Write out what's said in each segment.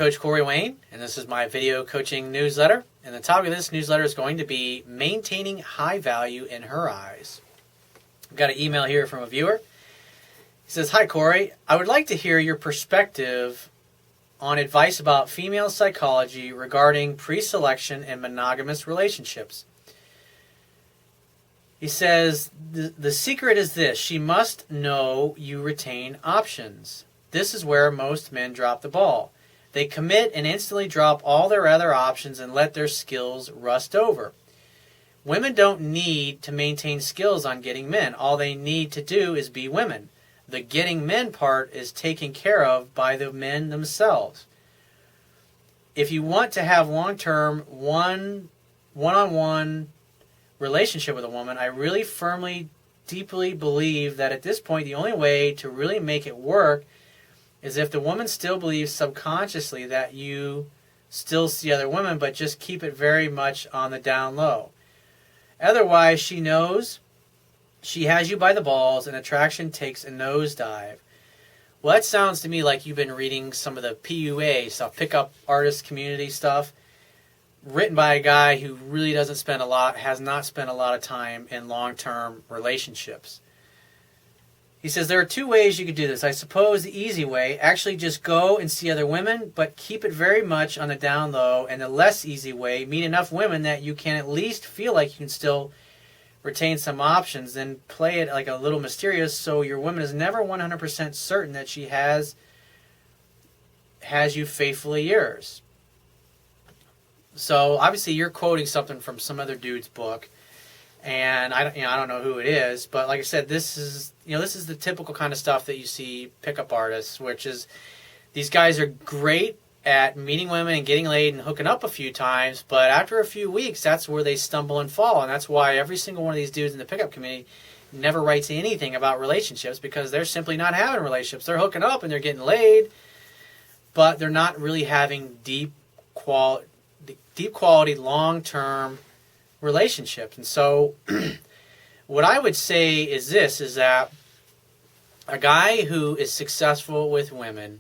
Coach Corey Wayne, and this is my video coaching newsletter. And the topic of this newsletter is going to be maintaining high value in her eyes. I've got an email here from a viewer. He says, "Hi Corey, I would like to hear your perspective on advice about female psychology regarding pre-selection and monogamous relationships." He says, the secret is this: she must know you retain options. This is where most men drop the ball. They commit and instantly drop all their other options and let their skills rust over. Women don't need to maintain skills on getting men. All they need to do is be women. The getting men part is taken care of by the men themselves. If you want to have long-term one-on-one relationship with a woman, I really firmly, deeply believe that at this point the only way to really make it work is if the woman still believes subconsciously that you still see other women, but just keep it very much on the down low. Otherwise, she knows she has you by the balls and attraction takes a nosedive. Well, that sounds to me like you've been reading some of the PUA stuff, pickup artist community stuff, written by a guy who really has not spent a lot of time in long-term relationships. He says, there are two ways you could do this. I suppose the easy way, actually just go and see other women, but keep it very much on the down low, and the less easy way, meet enough women that you can at least feel like you can still retain some options, then play it like a little mysterious so your woman is never 100% certain that she has you faithfully yours. So obviously you're quoting something from some other dude's book, and I don't know who it is, but like I said, this is the typical kind of stuff that you see pickup artists, which is these guys are great at meeting women and getting laid and hooking up a few times, but after a few weeks, that's where they stumble and fall, and that's why every single one of these dudes in the pickup community never writes anything about relationships, because they're simply not having relationships. They're hooking up and they're getting laid, but they're not really having deep quality, long-term relationships. And so what I would say is this, is that a guy who is successful with women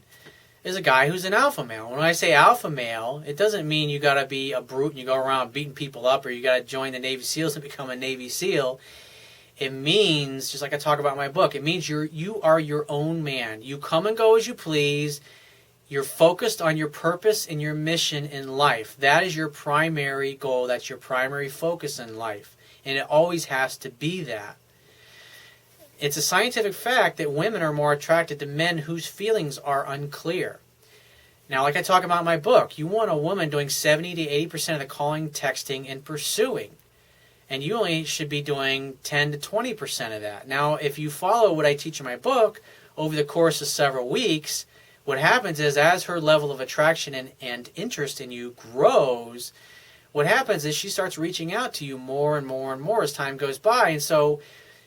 is a guy who's an alpha male. When I say alpha male, it doesn't mean you got to be a brute and you go around beating people up, or you got to join the Navy SEALs and become a Navy SEAL. It means, just like I talk about in my book, it means you are your own man. You come and go as you please. You're focused on your purpose and your mission in life. That is your primary goal. That's your primary focus in life. And it always has to be that. It's a scientific fact that women are more attracted to men whose feelings are unclear. Now, like I talk about in my book, you want a woman doing 70 to 80% of the calling, texting, and pursuing. And you only should be doing 10 to 20% of that. Now, if you follow what I teach in my book over the course of several weeks, what happens is, as her level of attraction and interest in you grows, what happens is she starts reaching out to you more and more and more as time goes by. And so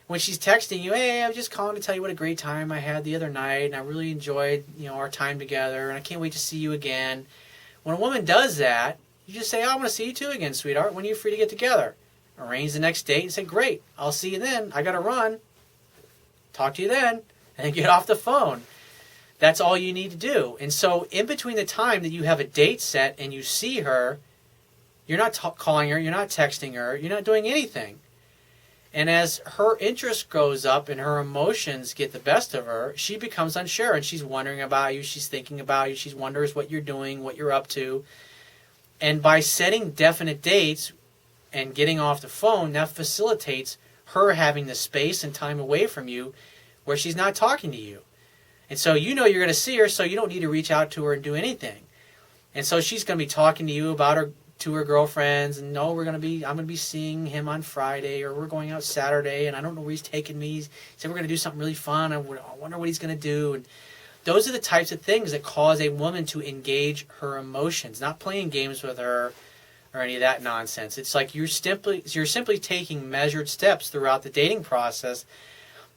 when she's texting you, hey, I'm just calling to tell you what a great time I had the other night, and I really enjoyed our time together, and I can't wait to see you again. When a woman does that, you just say, I want to see you too again, sweetheart. When are you free to get together? Arrange the next date and say, great, I'll see you then. I got to run. Talk to you then. And get off the phone. That's all you need to do. And so in between the time that you have a date set and you see her, you're not calling her, you're not texting her, you're not doing anything. And as her interest goes up and her emotions get the best of her, she becomes unsure, and she's wondering about you, she's thinking about you, she wonders what you're doing, what you're up to. And by setting definite dates and getting off the phone, that facilitates her having the space and time away from you where she's not talking to you. And so you're going to see her, so you don't need to reach out to her and do anything. And so she's going to be talking to you about her girlfriends, and I'm going to be seeing him on Friday, or we're going out Saturday, and I don't know where he's taking me. He said we're going to do something really fun. I wonder what he's going to do. And those are the types of things that cause a woman to engage her emotions, not playing games with her or any of that nonsense. It's like you're simply taking measured steps throughout the dating process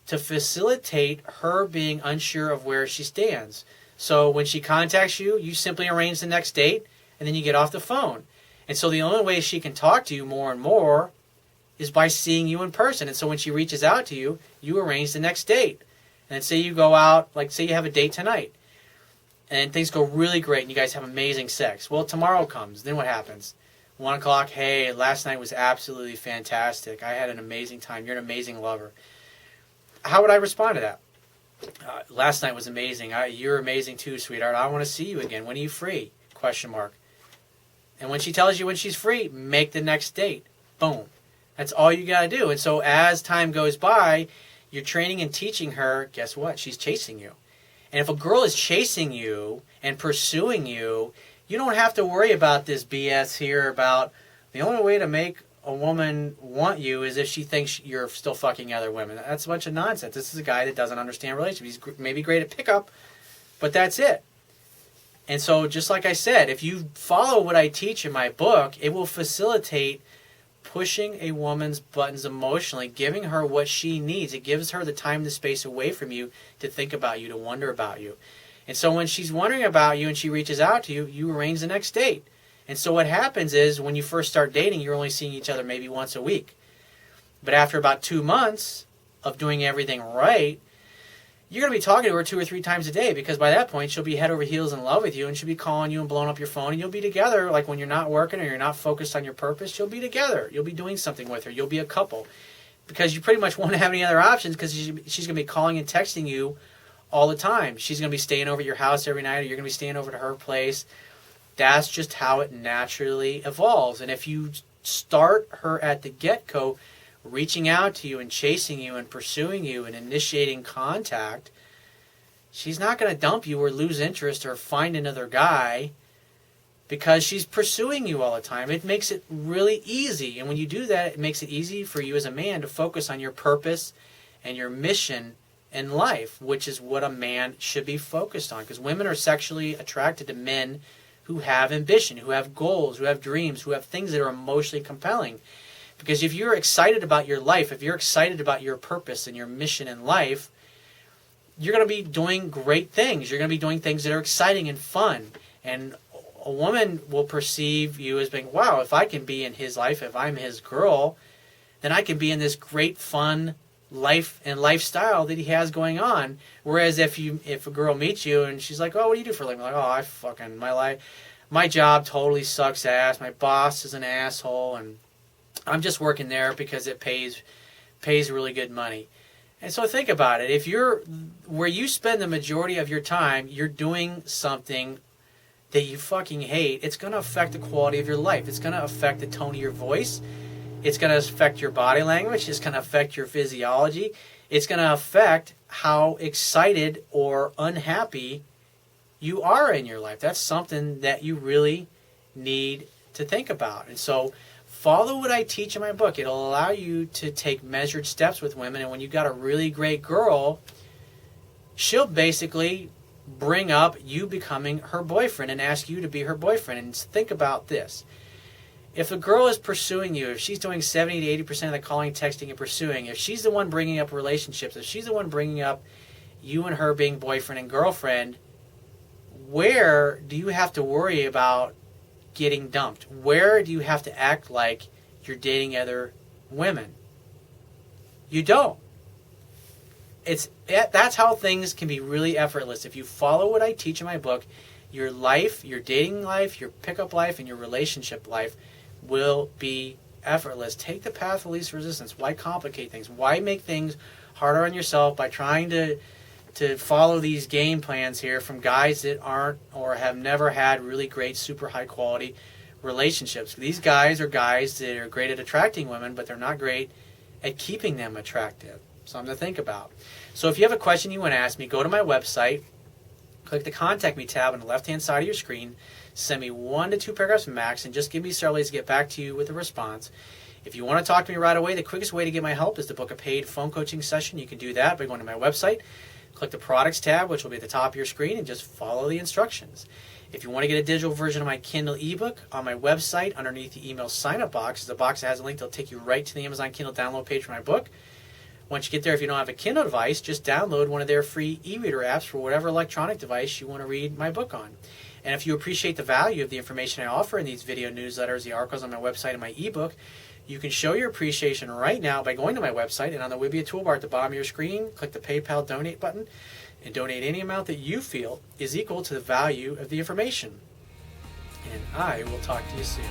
to facilitate her being unsure of where she stands. So when she contacts you, you simply arrange the next date, and then you get off the phone. And so the only way she can talk to you more and more is by seeing you in person. And so when she reaches out to you, you arrange the next date. And then say you go out, like say you have a date tonight. and things go really great and you guys have amazing sex. Well, tomorrow comes. Then what happens? 1 o'clock, hey, last night was absolutely fantastic. I had an amazing time. You're an amazing lover. How would I respond to that? Last night was amazing. You're amazing too, sweetheart. I want to see you again. When are you free? Question mark. And when she tells you when she's free, make the next date. Boom. That's all you got to do. And so as time goes by, you're training and teaching her, guess what? She's chasing you. And if a girl is chasing you and pursuing you, you don't have to worry about this BS here about the only way to make a woman want you is if she thinks you're still fucking other women. That's a bunch of nonsense. This is a guy that doesn't understand relationships. He's maybe great at pickup, but that's it. And so just like I said, if you follow what I teach in my book, it will facilitate pushing a woman's buttons emotionally, giving her what she needs. It gives her the time, the space away from you to think about you, to wonder about you. And so when she's wondering about you and she reaches out to you, you arrange the next date. And so what happens is when you first start dating, you're only seeing each other maybe once a week. But after about 2 months of doing everything right, you're going to be talking to her 2 or 3 times a day because by that point she'll be head over heels in love with you and she'll be calling you and blowing up your phone and you'll be together. Like when you're not working or you're not focused on your purpose, you'll be together. You'll be doing something with her. You'll be a couple because you pretty much won't have any other options because she's going to be calling and texting you all the time. She's going to be staying over at your house every night or you're going to be staying over to her place. That's just how it naturally evolves. And if you start her at the get-go reaching out to you and chasing you and pursuing you and initiating contact, she's not going to dump you or lose interest or find another guy because she's pursuing you all the time. It makes it really easy. And when you do that, it makes it easy for you as a man to focus on your purpose and your mission in life, which is what a man should be focused on. Because women are sexually attracted to men who have ambition, who have goals, who have dreams, who have things that are emotionally compelling. Because if you're excited about your life, if you're excited about your purpose and your mission in life, you're going to be doing great things. You're going to be doing things that are exciting and fun. And a woman will perceive you as being, wow, if I can be in his life, if I'm his girl, then I can be in this great fun life and lifestyle that he has going on. Whereas if a girl meets you and she's like, oh, what do you do for a living? Like, oh, my job totally sucks ass. My boss is an asshole, and I'm just working there because it pays really good money. And so think about it. If you're where you spend the majority of your time, you're doing something that you fucking hate, it's going to affect the quality of your life. It's going to affect the tone of your voice. It's going to affect your body language. It's going to affect your physiology. It's going to affect how excited or unhappy you are in your life. That's something that you really need to think about. And so follow what I teach in my book. It'll allow you to take measured steps with women. And when you've got a really great girl, she'll basically bring up you becoming her boyfriend and ask you to be her boyfriend. And think about this. If a girl is pursuing you, if she's doing 70 to 80% of the calling, texting, and pursuing, if she's the one bringing up relationships, if she's the one bringing up you and her being boyfriend and girlfriend, where do you have to worry about getting dumped? Where do you have to act like you're dating other women? You don't. That's how things can be really effortless. If you follow what I teach in my book, your life, your dating life, your pickup life, and your relationship life will be effortless. Take the path of least resistance. Why complicate things? Why make things harder on yourself by trying to follow these game plans here from guys that aren't or have never had really great, super high quality relationships? These guys are guys that are great at attracting women, but they're not great at keeping them attractive. Something to think about. So if you have a question you want to ask me, go to my website, click the Contact Me tab on the left-hand side of your screen, send me 1 to 2 paragraphs max, and just give me several days to get back to you with a response. If you want to talk to me right away, the quickest way to get my help is to book a paid phone coaching session. You can do that by going to my website, click the Products tab, which will be at the top of your screen, and just follow the instructions. If you want to get a digital version of my Kindle ebook, on my website, underneath the email sign-up box, is a box that has a link that'll take you right to the Amazon Kindle download page for my book. Once you get there, if you don't have a Kindle device, just download one of their free e-reader apps for whatever electronic device you want to read my book on. And if you appreciate the value of the information I offer in these video newsletters, the articles on my website, and my ebook, You can show your appreciation right now by going to my website, and on the Wibbia toolbar at the bottom of your screen, click the PayPal donate button and donate any amount that you feel is equal to the value of the information. And I will talk to you soon.